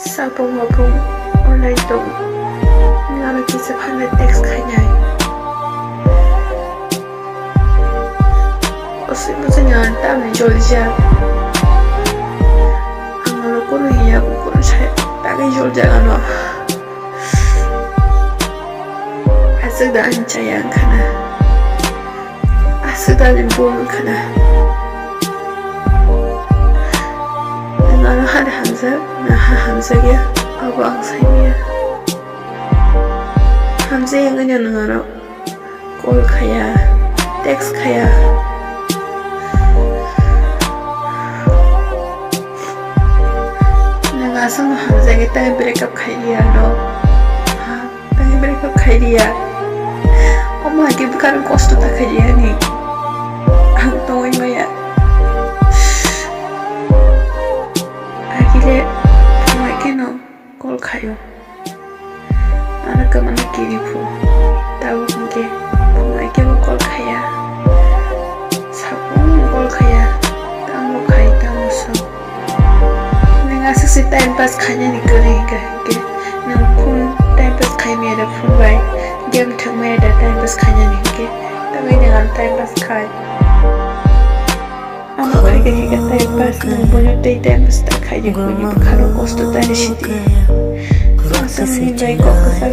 Sabong wabong online dong ngara kisa phane text khanyai osi musa nyan ta me jolja angalo kono hiya ko kono sai ta ga jolja gano asida anchayan kana asida limbon kana 나는 하늘 함자 나 함자게 아고 앙사이미야 함자에 그냥 나로 꼴 가야 텍스 가야 내가 선 함자게 땅에 브레이크업 가이리야 너 땅에 브레이크업 가이리야 엄마 이게 부카는 코스도 다 가이리야니 안 동이 뭐야 Akhirnya pemain kena kol kayu. Anak kemana kiri pun tahu mungkin pemain kena kol kaya. Sabun kol kaya, tamu kaya tamu so. Nengar sesi time pass kaya ni kering ke. Nang pun time pass kaya ni ada pun baik. Game tengah ada time pass kaya ni ke. Tapi dengan time pass kaya. Amo kaya time pass nang punya time pass tak kaya kunyit kalau kosto dari sini. Masa ni baik kok kesal.